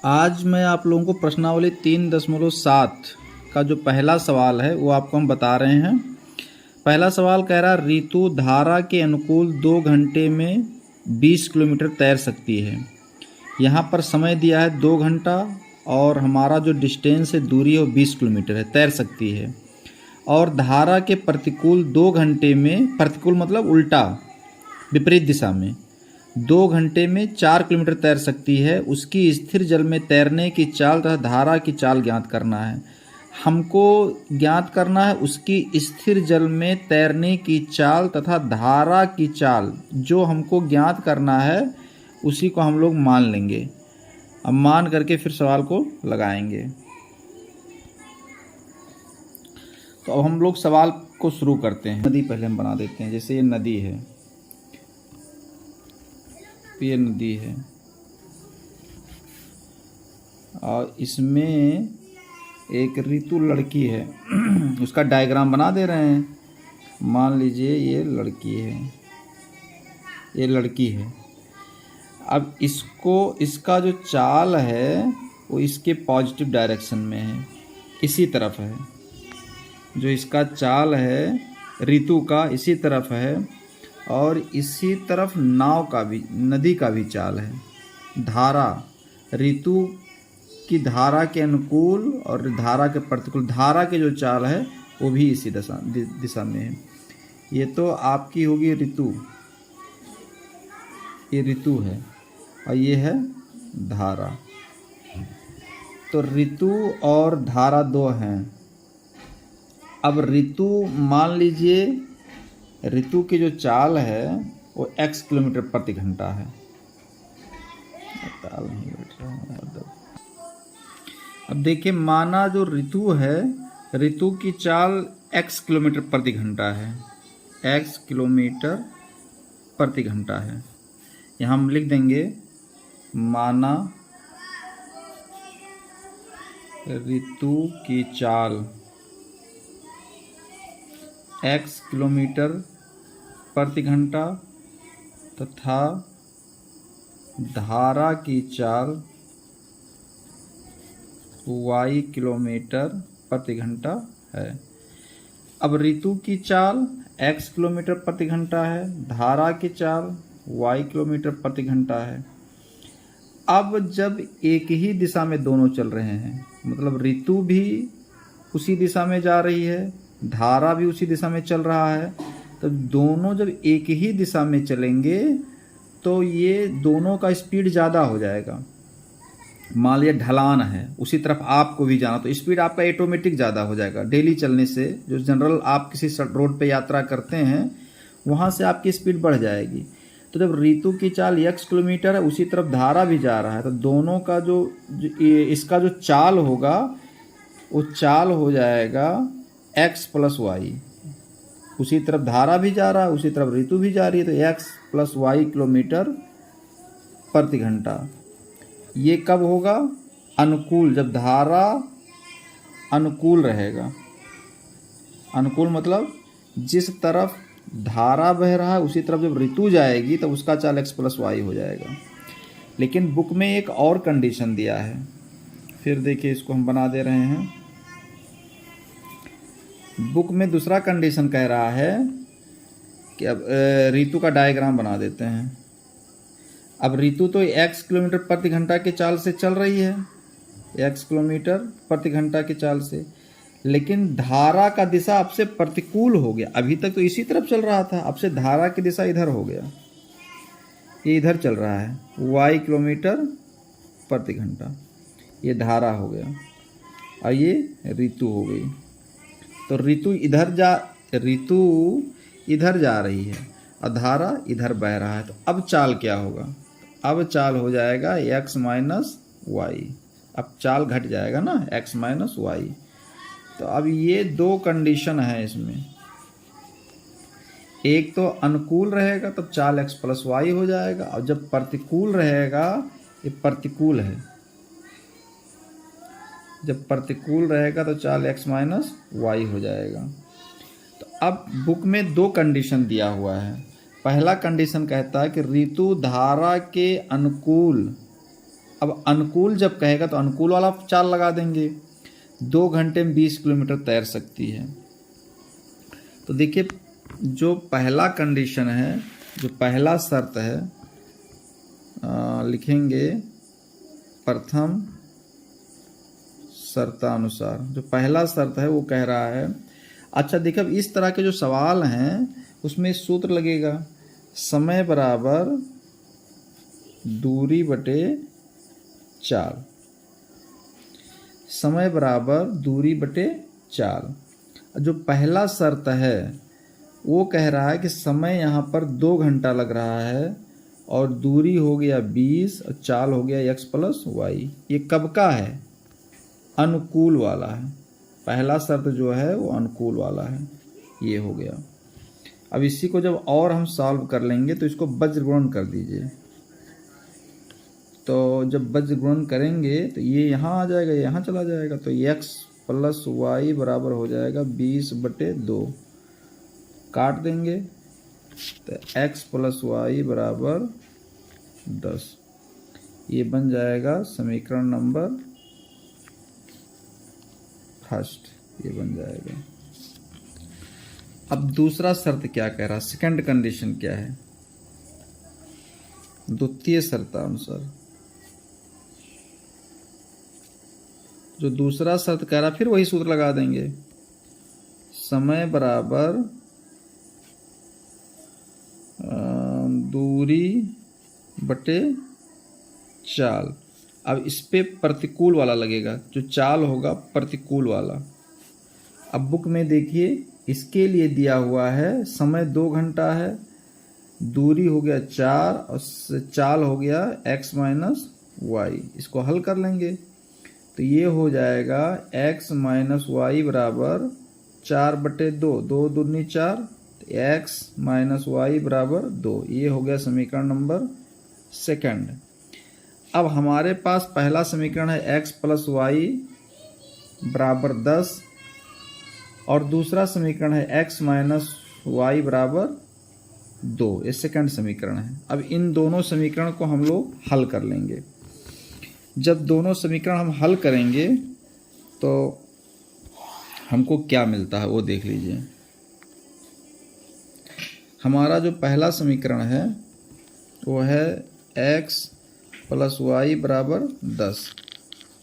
आज मैं आप लोगों को प्रश्नावली 3.7 का जो पहला सवाल है वो आपको हम बता रहे हैं। पहला सवाल कह रहा है ऋतु धारा के अनुकूल 2 घंटे में 20 किलोमीटर तैर सकती है। यहाँ पर समय दिया है 2 घंटा और हमारा जो डिस्टेंस है दूरी है वो 20 किलोमीटर है, तैर सकती है। और धारा के प्रतिकूल 2 घंटे में, प्रतिकूल मतलब उल्टा विपरीत दिशा में, 2 घंटे में 4 किलोमीटर तैर सकती है। उसकी स्थिर जल में तैरने की चाल तथा धारा की चाल ज्ञात करना है। हमको ज्ञात करना है उसकी स्थिर जल में तैरने की चाल तथा धारा की चाल। जो हमको ज्ञात करना है उसी को हम लोग मान लेंगे। अब मान करके फिर सवाल को लगाएंगे। तो अब हम लोग सवाल को शुरू करते हैं। नदी पहले हम बना देते हैं। जैसे ये नदी है, ये नदी है और इसमें एक ऋतु लड़की है। उसका डायग्राम बना दे रहे हैं। मान लीजिए ये लड़की है, ये लड़की है। अब इसको, इसका जो चाल है वो इसके पॉजिटिव डायरेक्शन में है, इसी तरफ है। जो इसका चाल है ऋतु का इसी तरफ है और इसी तरफ नाव का भी, नदी का भी चाल है। धारा, ऋतु की धारा के अनुकूल और धारा के प्रतिकूल, धारा के जो चाल है वो भी इसी दिशा में है। ये तो आपकी होगी ऋतु, ये ऋतु है और ये है धारा। तो ऋतु और धारा दो हैं। अब ऋतु, मान लीजिए ऋतु की जो चाल है वो x किलोमीटर प्रति घंटा है। अब देखिए, माना जो ऋतु है, ऋतु की चाल x किलोमीटर प्रति घंटा है, x किलोमीटर प्रति घंटा है। यहाँ हम लिख देंगे माना ऋतु की चाल x किलोमीटर प्रति घंटा तथा धारा की चाल y किलोमीटर प्रति घंटा है। अब ऋतु की चाल x किलोमीटर प्रति घंटा है, धारा की चाल y किलोमीटर प्रति घंटा है। अब जब एक ही दिशा में दोनों चल रहे हैं, मतलब ऋतु भी उसी दिशा में जा रही है, धारा भी उसी दिशा में चल रहा है, तो दोनों जब एक ही दिशा में चलेंगे तो ये दोनों का स्पीड ज़्यादा हो जाएगा। मान लिया ढलान है, उसी तरफ आपको भी जाना, तो स्पीड आपका ऑटोमेटिक ज़्यादा हो जाएगा। डेली चलने से, जो जनरल आप किसी रोड पे यात्रा करते हैं वहाँ से आपकी स्पीड बढ़ जाएगी। तो जब ऋतु की चाल x किलोमीटर है, उसी तरफ धारा भी जा रहा है, तो दोनों का जो इसका जो चाल होगा वो चाल हो जाएगा x प्लस वाई। उसी तरफ धारा भी जा रहा है, उसी तरफ ऋतु भी जा रही है, तो x प्लस वाई किलोमीटर प्रति घंटा। ये कब होगा? अनुकूल, जब धारा अनुकूल रहेगा। अनुकूल मतलब जिस तरफ धारा बह रहा है उसी तरफ जब ऋतु जाएगी तब उसका चाल x प्लस वाई हो जाएगा। लेकिन बुक में एक और कंडीशन दिया है। फिर देखिए, इसको हम बना दे रहे हैं। बुक में दूसरा कंडीशन कह रहा है कि अब ऋतु का डायग्राम बना देते हैं। अब ऋतु तो x किलोमीटर प्रति घंटा के चाल से चल रही है, x किलोमीटर प्रति घंटा के चाल से, लेकिन धारा का दिशा अब से प्रतिकूल हो गया। अभी तक तो इसी तरफ चल रहा था, अब से धारा की दिशा इधर हो गया, ये इधर चल रहा है, y किलोमीटर प्रति घंटा। ये धारा हो गया और ये ऋतु हो गई। तो ऋतु इधर जा रही है और धारा इधर बह रहा है। तो अब चाल क्या होगा? अब चाल हो जाएगा x माइनस वाई। अब चाल घट जाएगा ना, x माइनस वाई। तो अब ये दो कंडीशन है इसमें। एक तो अनुकूल रहेगा तब चाल x प्लस वाई हो जाएगा, और जब प्रतिकूल रहेगा, ये प्रतिकूल है, जब प्रतिकूल रहेगा तो चाल x माइनस वाई हो जाएगा। तो अब बुक में दो कंडीशन दिया हुआ है। पहला कंडीशन कहता है कि ऋतु धारा के अनुकूल अब अनुकूल जब कहेगा तो अनुकूल वाला चाल लगा देंगे। 2 घंटे में 20 किलोमीटर तैर सकती है। तो देखिए जो पहला कंडीशन है, जो पहला शर्त है, लिखेंगे प्रथम शर्तानुसार। जो पहला शर्त है वो कह रहा है, अच्छा देखिए अब इस तरह के जो सवाल हैं उसमें सूत्र लगेगा, समय बराबर दूरी बटे चाल, समय बराबर दूरी बटे चाल। जो पहला शर्त है वो कह रहा है कि समय यहाँ पर 2 घंटा लग रहा है और दूरी हो गया 20 और चाल हो गया x प्लस वाई। ये कब का है? अनुकूल वाला है। पहला शर्त जो है वो अनुकूल वाला है, ये हो गया। अब इसी को जब और हम सॉल्व कर लेंगे तो इसको वज्रगुणन कर दीजिए। तो जब वज्रगुणन करेंगे तो ये यहाँ आ जाएगा, यहाँ चला जाएगा, तो x प्लस वाई बराबर हो जाएगा 20/2। काट देंगे तो x प्लस वाई बराबर 10। ये बन जाएगा समीकरण नंबर फर्स्ट, ये बन जाएगा। अब दूसरा शर्त क्या कह रहा है, सेकंड कंडीशन क्या है? द्वितीय शर्तानुसार जो दूसरा शर्त कह रहा है, फिर वही सूत्र लगा देंगे, समय बराबर दूरी बटे चाल। अब इस पे प्रतिकूल वाला लगेगा, जो चाल होगा प्रतिकूल वाला। अब बुक में देखिए इसके लिए दिया हुआ है समय 2 घंटा है, दूरी हो गया 4 और चाल हो गया x माइनस वाई। इसको हल कर लेंगे तो ये हो जाएगा x माइनस वाई बराबर 4/2, 2 दूनी 4, x माइनस वाई बराबर 2। ये हो गया समीकरण नंबर सेकंड। अब हमारे पास पहला समीकरण है x प्लस वाई बराबर 10 और दूसरा समीकरण है x माइनस वाई बराबर 2। ये सेकंड समीकरण है। अब इन दोनों समीकरण को हम लोग हल कर लेंगे। जब दोनों समीकरण हम हल करेंगे तो हमको क्या मिलता है वो देख लीजिए। हमारा जो पहला समीकरण है वो है x प्लस वाई बराबर 10,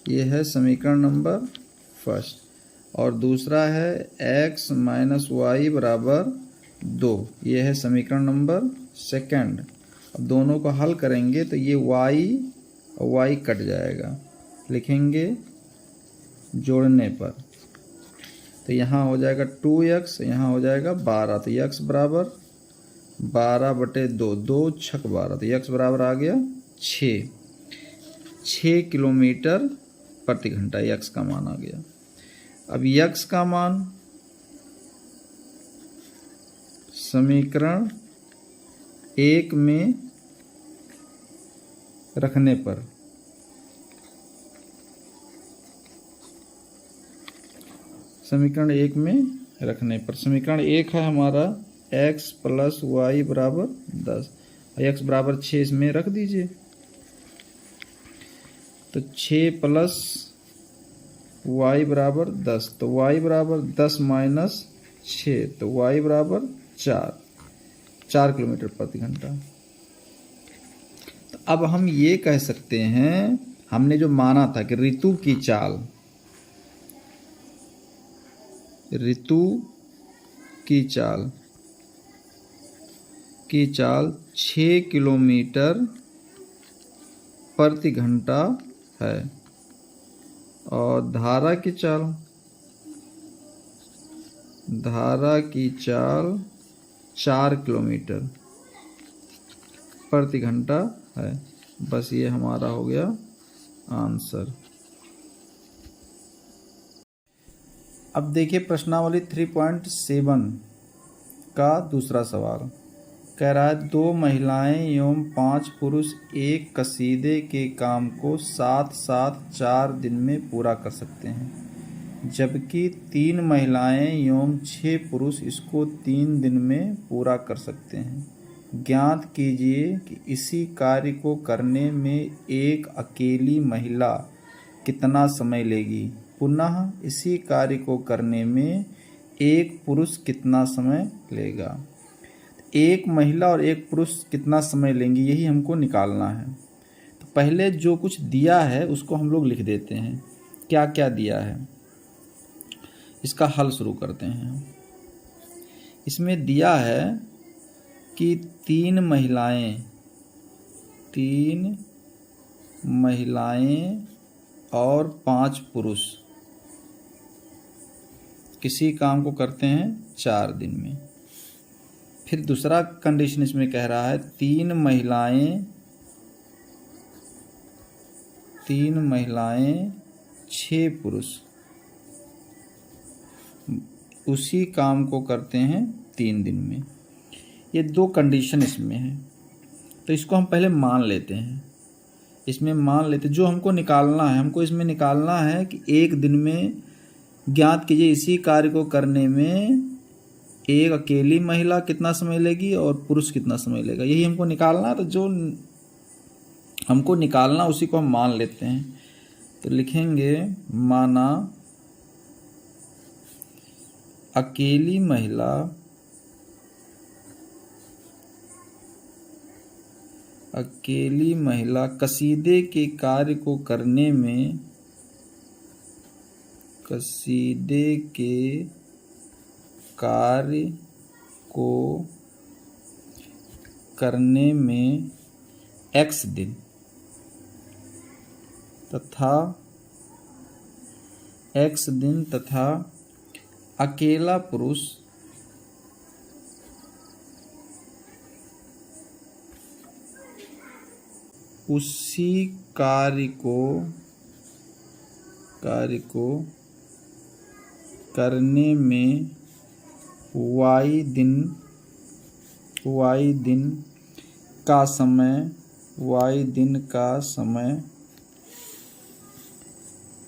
ये है समीकरण नंबर फर्स्ट। और दूसरा है x माइनस वाई बराबर 2, ये है समीकरण नंबर सेकंड। अब दोनों को हल करेंगे तो ये y और y कट जाएगा, लिखेंगे जोड़ने पर तो यहाँ हो जाएगा 2x, यहाँ हो जाएगा 12, तो x बराबर 12/2, 2 छक 12, तो x बराबर आ गया 6 किलोमीटर प्रति घंटा, x का मान आ गया। अब x का मान समीकरण 1 में रखने पर समीकरण 1 में रखने पर समीकरण 1 है हमारा x प्लस वाई बराबर 10, x बराबर 6 इसमें रख दीजिए तो 6 प्लस y बराबर 10, तो y बराबर 10 माइनस 6, तो y बराबर 4 किलोमीटर प्रति घंटा। तो अब हम ये कह सकते हैं, हमने जो माना था कि ऋतु की चाल 6 किलोमीटर प्रति घंटा है और धारा की चाल 4 किलोमीटर प्रति घंटा है। बस ये हमारा हो गया आंसर। अब देखिए प्रश्नावली 3.7 का दूसरा सवाल कह रहा है 2 महिलाएं एवं 5 पुरुष एक कसीदे के काम को साथ साथ 4 दिन में पूरा कर सकते हैं, जबकि 3 महिलाएं एवं 6 पुरुष इसको 3 दिन में पूरा कर सकते हैं। ज्ञात कीजिए कि इसी कार्य को करने में एक अकेली महिला कितना समय लेगी। पुनः इसी कार्य को करने में एक पुरुष कितना समय लेगा। एक महिला और एक पुरुष कितना समय लेंगे, यही हमको निकालना है। तो पहले जो कुछ दिया है उसको हम लोग लिख देते हैं, क्या क्या दिया है। इसका हल शुरू करते हैं। इसमें दिया है कि 3 महिलाएं और 5 पुरुष किसी काम को करते हैं 4 दिन में। फिर दूसरा कंडीशन इसमें कह रहा है 3 महिलाएं 6 पुरुष उसी काम को करते हैं 3 दिन में। ये 2 कंडीशन इसमें है। तो इसको हम पहले मान लेते हैं। इसमें मान लेते जो हमको निकालना है, हमको इसमें निकालना है कि एक दिन में ज्ञात कीजिए इसी कार्य को करने में एक अकेली महिला कितना समय लेगी और पुरुष कितना समय लेगा, यही हमको निकालना है। तो जो हमको निकालना उसी को हम मान लेते हैं। तो लिखेंगे माना अकेली महिला कसीदे के कार्य को करने में x दिन तथा अकेला पुरुष उसी कार्य को करने में y दिन का समय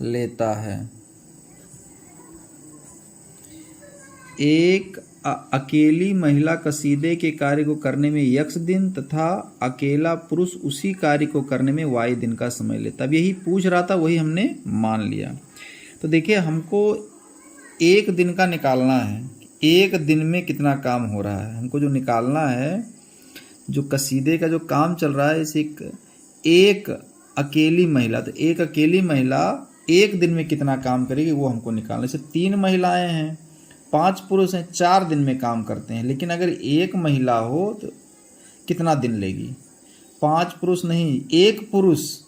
लेता है। एक अकेली महिला कसीदे के कार्य को करने में x दिन तथा अकेला पुरुष उसी कार्य को करने में y दिन का समय लेता। अब यही पूछ रहा था, वही हमने मान लिया। तो देखिए हमको एक दिन का निकालना है, एक दिन में कितना काम हो रहा है। हमको जो निकालना है, जो कसीदे का जो काम चल रहा है, इस एक अकेली महिला, तो एक अकेली महिला एक दिन में कितना काम करेगी वो हमको निकालना है। जैसे 3 महिलाएं हैं, 5 पुरुष हैं, 4 दिन में काम करते हैं। लेकिन अगर एक महिला हो तो कितना दिन लेगी? 5 पुरुष नहीं, एक पुरुष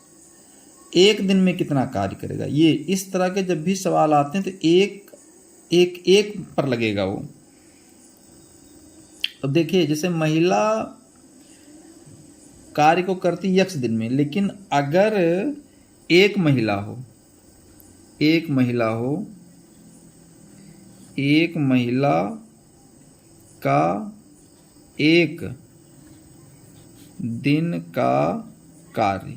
एक दिन में कितना कार्य करेगा। ये इस तरह के जब भी सवाल आते हैं तो एक पर लगेगा वो। अब देखिए जैसे महिला कार्य को करती x दिन में, लेकिन अगर एक महिला हो, एक महिला का एक दिन का कार्य,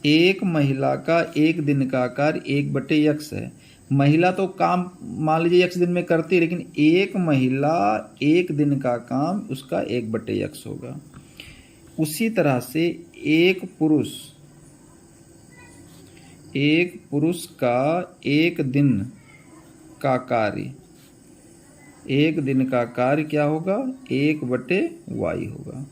एक महिला का एक दिन का कार्य 1/x है। महिला तो काम मान लीजिए x दिन में करती है, लेकिन एक महिला एक दिन का काम उसका 1/x होगा। उसी तरह से एक पुरुष का एक दिन का कार्य क्या होगा? 1/y होगा।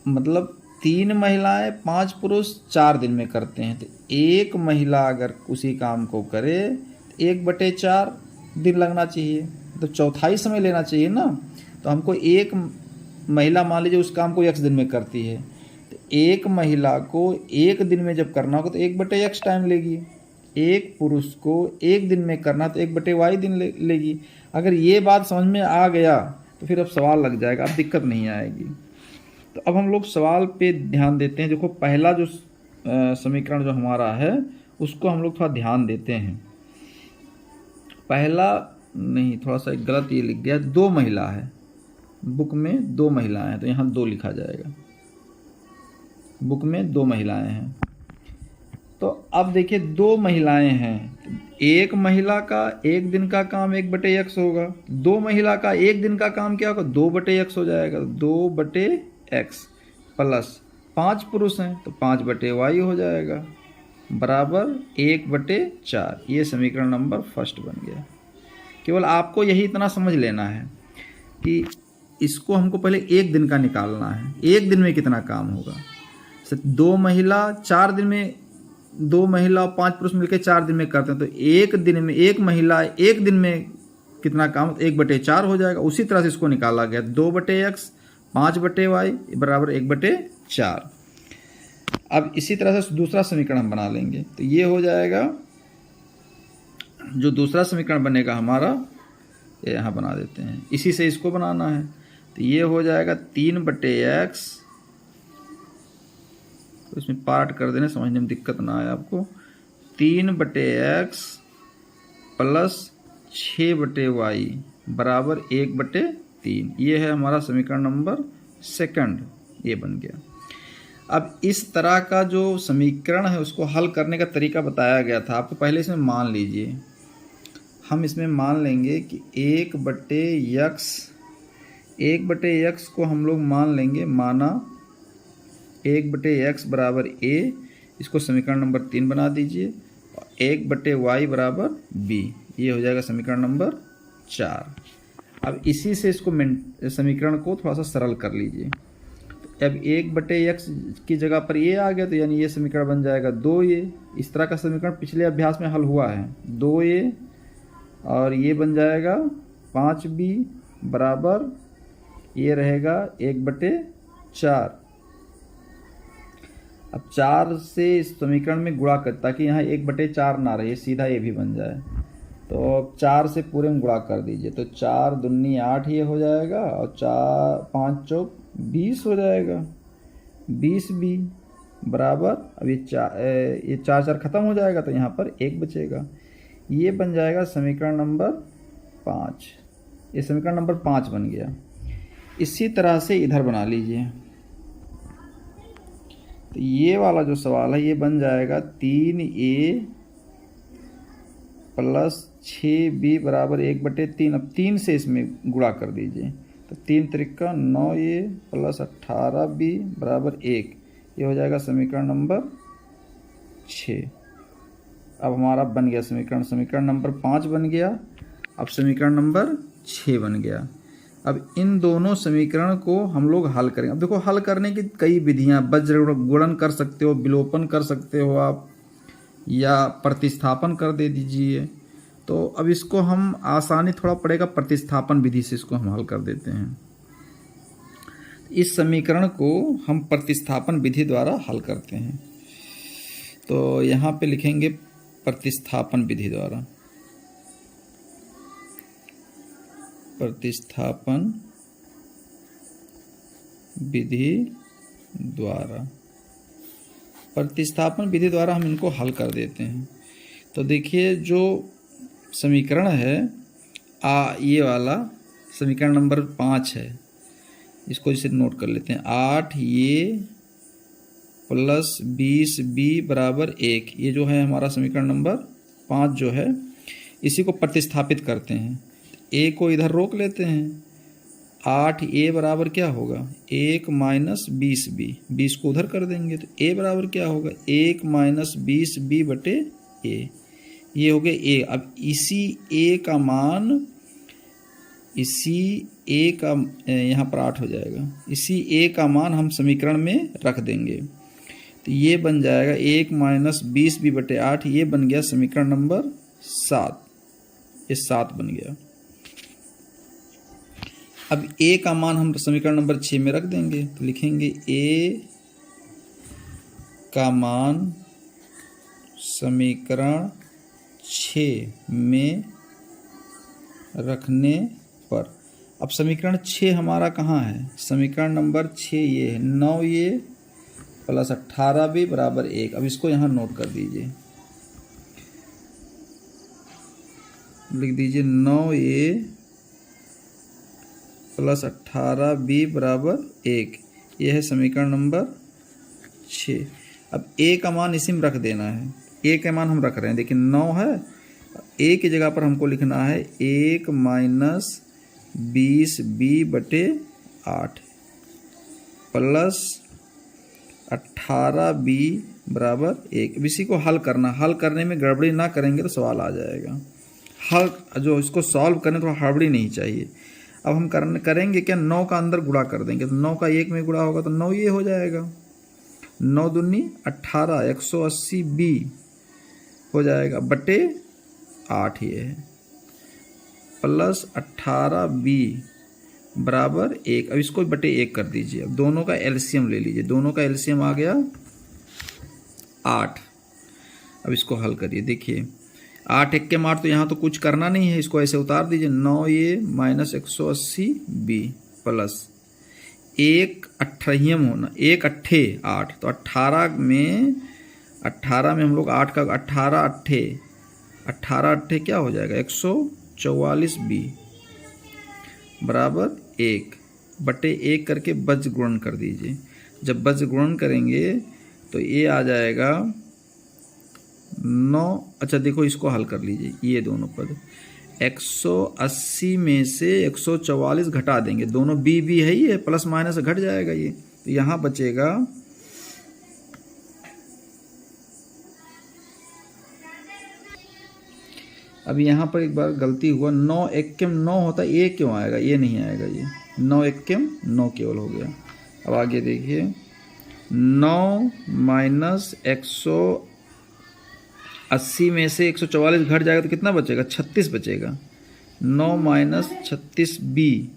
मतलब 3 महिलाएं 5 पुरुष 4 दिन में करते हैं, तो एक महिला अगर उसी काम को करे तो 1/4 दिन लगना चाहिए, तो चौथाई समय लेना चाहिए ना। तो हमको एक महिला मान लीजिए उस काम को x दिन में करती है, तो एक महिला को एक दिन में जब करना होगा तो 1/x टाइम लेगी। एक पुरुष को एक दिन में करना तो 1/y दिन लेगी। अगर ये बात समझ में आ गया तो फिर अब सवाल लग जाएगा, अब दिक्कत नहीं आएगी। तो अब हम लोग सवाल पे ध्यान देते हैं। देखो पहला जो समीकरण जो हमारा है उसको हम लोग थोड़ा ध्यान देते हैं। पहला नहीं, थोड़ा सा गलत ये लिख दिया, 2 महिला है, बुक में 2 महिलाएं हैं, तो यहाँ 2 लिखा जाएगा। बुक में 2 महिलाएं हैं। तो अब देखिए 2 महिलाएं हैं, एक महिला का 1 दिन का काम 1/x होगा, 2 महिला का 1 दिन का काम क्या होगा 2/x हो जाएगा, 2/x प्लस 5 पुरुष हैं तो 5/y हो जाएगा बराबर 1/4। ये समीकरण नंबर फर्स्ट बन गया। केवल आपको यही इतना समझ लेना है कि इसको हमको पहले 1 दिन का निकालना है, 1 दिन में कितना काम होगा। 2 महिला 4 दिन में, 2 महिला और 5 पुरुष मिलकर 4 दिन में करते हैं, तो 1 दिन में 1 महिला 1 दिन में कितना काम 1/4 हो जाएगा। उसी तरह से इसको निकाला गया 2/x 5/y बराबर 1/4। अब इसी तरह से दूसरा समीकरण हम बना लेंगे, तो ये हो जाएगा, जो दूसरा समीकरण बनेगा हमारा, ये यहाँ बना देते हैं, इसी से इसको बनाना है, तो ये हो जाएगा 3/x, तो इसमें पार्ट कर देने समझने में दिक्कत ना आए आपको, 3/x प्लस 6/y बराबर 1/3। ये है हमारा समीकरण नंबर सेकंड, ये बन गया। अब इस तरह का जो समीकरण है उसको हल करने का तरीका बताया गया था आपको। पहले इसमें मान लीजिए, हम इसमें मान लेंगे कि 1/x को हम लोग मान लेंगे, माना 1/x बराबर a, इसको समीकरण नंबर 3 बना दीजिए, 1/y बराबर b, ये हो जाएगा समीकरण नंबर 4। अब इसी से इसको समीकरण को थोड़ा सा सरल कर लीजिए। अब 1/x की जगह पर a आ गया, तो यानी ये समीकरण बन जाएगा 2a। इस तरह का समीकरण पिछले अभ्यास में हल हुआ है, 2a, और ये बन जाएगा 5b बराबर ये रहेगा 1/4। अब 4 से इस समीकरण में गुणा कर, ताकि यहाँ 1/4 ना रहे, सीधा ये भी बन जाए, तो 4 से पूरे में गुणा कर दीजिए, तो 4 दूनी 8 ये हो जाएगा, और 4 5 चौक 20 हो जाएगा, 20b बराबर, अब ये 4 खत्म हो जाएगा, तो यहाँ पर 1 बचेगा। ये बन जाएगा समीकरण नंबर 5। ये समीकरण नंबर 5 बन गया। इसी तरह से इधर बना लीजिए, तो ये वाला जो सवाल है ये बन जाएगा 3a प्लस 6b बराबर 1/3। अब 3 से इसमें गुणा कर दीजिए, तो 3 त्रिका 9a प्लस 18b बराबर 1, ये हो जाएगा समीकरण नंबर 6। अब हमारा बन गया समीकरण नंबर 5 बन गया। अब समीकरण नंबर 6 बन गया। अब इन दोनों समीकरण को हम लोग हल करेंगे। अब देखो, हल करने की कई विधियां, वज्र गुणन कर सकते हो, विलोपन कर सकते हो आप, या प्रतिस्थापन कर दे दीजिए। तो अब इसको हम आसानी थोड़ा पड़ेगा, प्रतिस्थापन विधि से इसको हम हल कर देते हैं। इस समीकरण को हम प्रतिस्थापन विधि द्वारा हल करते हैं। तो यहाँ पे लिखेंगे प्रतिस्थापन विधि द्वारा, प्रतिस्थापन विधि द्वारा, प्रतिस्थापन विधि द्वारा हम इनको हल कर देते हैं। तो देखिए, जो समीकरण है ये वाला समीकरण नंबर 5 है, इसको इसे नोट कर लेते हैं। 8a प्लस 20b बराबर 1, ये जो है हमारा समीकरण नंबर 5 जो है, इसी को प्रतिस्थापित करते हैं। a को इधर रोक लेते हैं, 8a बराबर क्या होगा 1 माइनस 20b, 20 को उधर कर देंगे, तो a बराबर क्या होगा 1 माइनस 20b बटे a, ये हो गया a। अब इसी a का मान, इसी a का यहाँ पर 8 हो जाएगा, इसी a का मान हम समीकरण में रख देंगे, तो ये बन जाएगा 1 माइनस 20b बटे 8, ये बन गया समीकरण नंबर 7। ये 7 बन गया। अब a का मान हम समीकरण नंबर 6 में रख देंगे, तो लिखेंगे a का मान समीकरण 6 में रखने पर, अब समीकरण 6 हमारा कहाँ है, समीकरण नंबर 6 ये है, 9a प्लस 18b बराबर 1। अब इसको यहाँ नोट कर दीजिए, लिख दीजिए 9a प्लस 18b बराबर 1, ये है समीकरण नंबर 6। अब ए का मान इसी में रख देना है। ए का मान हम रख रहे हैं, देखिए 9 है, ए की जगह पर हमको लिखना है 1 माइनस 20b/8 प्लस 18b बराबर 1। अब इसी को हल करना, हल करने में गड़बड़ी ना करेंगे तो सवाल आ जाएगा। हल जो इसको सॉल्व करने तो हड़बड़ी नहीं चाहिए। अब हम करेंगे क्या, 9 का अंदर गुणा कर देंगे, तो 9 का 1 में गुणा होगा तो 9 ये हो जाएगा, 9 दूनी 18, 180b हो जाएगा बटे 8 ये है, प्लस 18b बराबर 1। अब इसको बटे 1 कर दीजिए। अब दोनों का एलसीएम ले लीजिए, दोनों का एलसीएम आ गया 8। अब इसको हल करिए, देखिए 8 1 के 8, तो यहाँ तो कुछ करना नहीं है, इसको ऐसे उतार दीजिए, 9 ये माइनस 180b प्लस 1 अट्ठाईम होना, 1 अट्ठे 8, तो 18 में हम लोग 8 का 18 अट्ठे क्या हो जाएगा, 144b बराबर 1 बटे 1 करके बज गुणन कर दीजिए। जब बज गुणन करेंगे तो ये आ जाएगा 9। अच्छा देखो इसको हल कर लीजिए, ये दोनों पद 180 में से 144 घटा देंगे, दोनों बी है ही है, प्लस माइनस घट जाएगा ये, तो यहाँ बचेगा अब यहाँ पर एक बार गलती हुआ, 9 1 के 9 होता, ये क्यों आएगा, ये नहीं आएगा, ये 9 1 के 9 केवल हो गया। अब आगे देखिए 9 माइनस 180 में से 144 घट जाएगा तो कितना बचेगा, 36 बचेगा। 9 माइनस 36b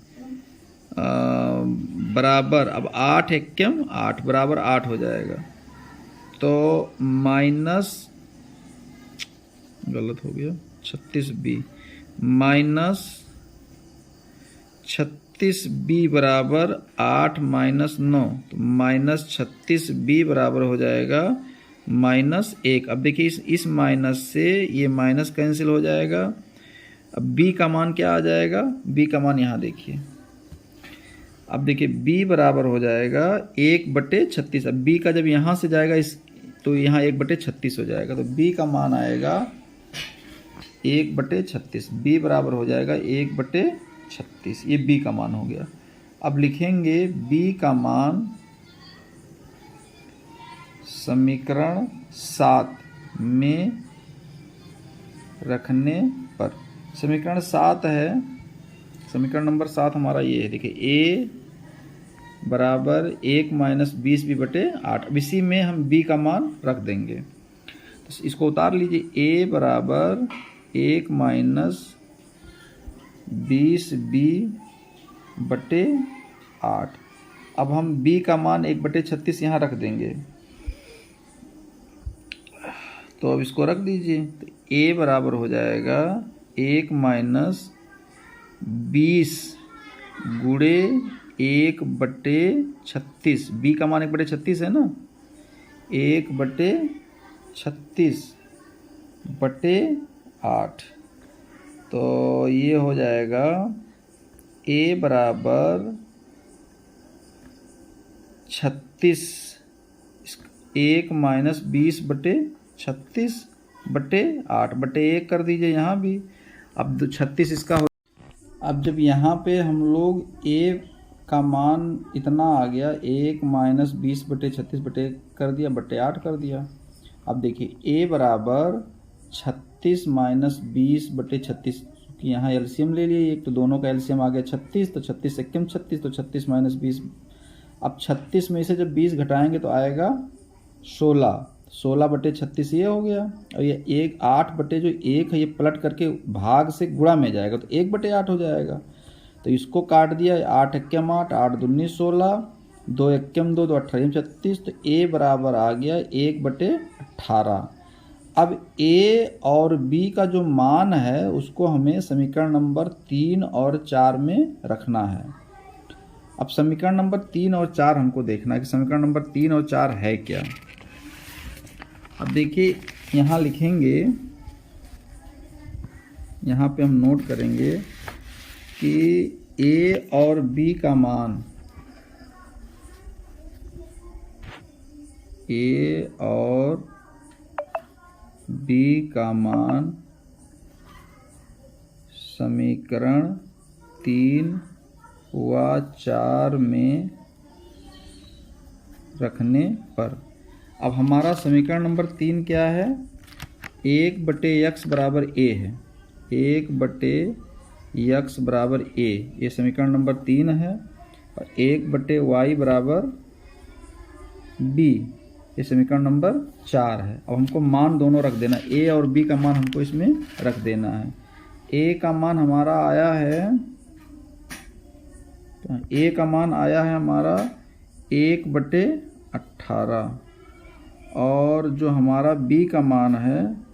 बराबर, अब 8 1 के 8 बराबर 8 हो जाएगा, तो माइनस, गलत हो गया, 36b माइनस 36b बराबर 8 माइनस 9, तो माइनस 36b बराबर हो जाएगा -1। अब देखिए इस माइनस से ये माइनस कैंसिल हो जाएगा। अब b का मान क्या आ जाएगा, b का मान यहाँ देखिए, अब देखिए b बराबर हो जाएगा 1/36। अब b का जब यहाँ से जाएगा इस, तो यहाँ 1/36 हो जाएगा, तो b का मान आएगा 1/36। b बराबर हो जाएगा 1/36, ये b का मान हो गया। अब लिखेंगे b का मान समीकरण 7 में रखने पर, समीकरण 7 है, समीकरण नंबर 7 हमारा ये है, देखिए a बराबर 1 माइनस 20b/8। अब इसी में हम b का मान रख देंगे, तो इसको उतार लीजिए, a बराबर 1 माइनस 20b/8। अब हम b का मान 1/36 यहाँ रख देंगे, तो अब इसको रख दीजिए, तो a बराबर हो जाएगा 1 माइनस 20 गुणे 1/36। b का मान 1/36 है ना, 1/36/8, तो ये हो जाएगा a बराबर 36, 1 माइनस 20/36/8/1 कर दीजिए यहाँ भी। अब 36 इसका हो, अब जब यहाँ पे हम लोग a का मान इतना आ गया, 1 माइनस 20/36/1 कर दिया, /8 कर दिया। अब देखिए a बराबर 36 माइनस 20/36 की यहाँ एलसीएम ले लिए एक, तो दोनों का एलसीएम आ गया 36, तो 36 1 36, तो 36 माइनस 20। अब 36 में से जब 20 घटाएंगे तो आएगा 16, 16/36 ये हो गया। और ये 8/1 है, ये पलट करके भाग से गुणा में जाएगा, तो 1/8 हो जाएगा। तो इसको काट दिया, 8 1 8, 8 दूनी 16, 2 1 2, 2 18 36, तो a बराबर आ गया 1/18। अब a और b का जो मान है उसको हमें समीकरण नंबर 3 और 4 में रखना है। अब समीकरण नंबर 3 और 4 हमको देखना है कि समीकरण नंबर 3 और 4 है क्या। अब देखिए यहाँ लिखेंगे, यहाँ पे हम नोट करेंगे कि a और b का मान ए और बी का मान समीकरण 3 व 4 में रखने पर। अब हमारा समीकरण नंबर 3 क्या है? 1/x बराबर a है। 1/x बराबर a, ये समीकरण नंबर 3 है। और 1/y बराबर b, ये समीकरण नंबर 4 है। अब हमको मान दोनों रख देना, a और b का मान हमको इसमें रख देना है। a का मान हमारा आया है, a का मान आया है हमारा 1/18, और जो हमारा b का मान है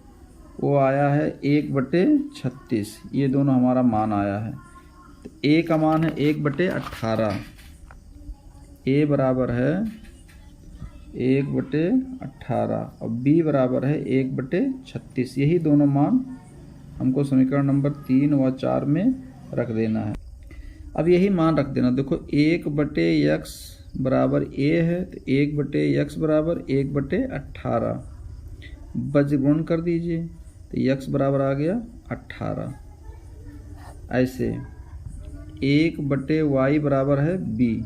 वो आया है 1/36। ये दोनों हमारा मान आया है। तो a का मान है 1/18, a बराबर है 1/18 और b बराबर है 1/36। यही दोनों मान हमको समीकरण नंबर 3 व 4 में रख देना है। अब यही मान रख देना। देखो 1/x बराबर a है, तो 1/x बराबर 1/18, बज गुण कर दीजिए तो x बराबर आ गया 18। ऐसे 1/y बराबर है b,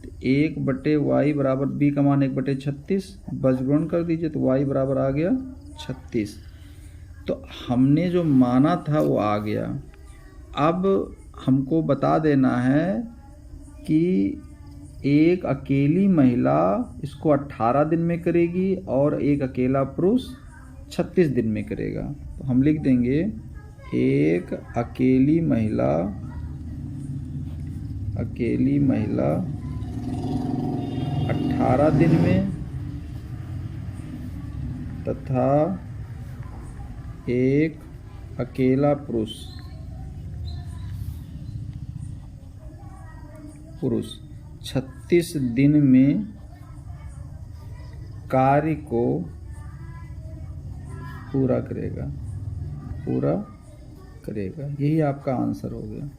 तो 1/y बराबर b का मान 1/36, बज गुण कर दीजिए तो y बराबर आ गया 36। तो हमने जो माना था वो आ गया। अब हमको बता देना है कि एक अकेली महिला इसको 18 दिन में करेगी और एक अकेला पुरुष 36 दिन में करेगा। तो हम लिख देंगे एक अकेली महिला 18 दिन में तथा एक अकेला पुरुष 36 दिन में कार्य को पूरा करेगा। यही आपका आंसर हो गया।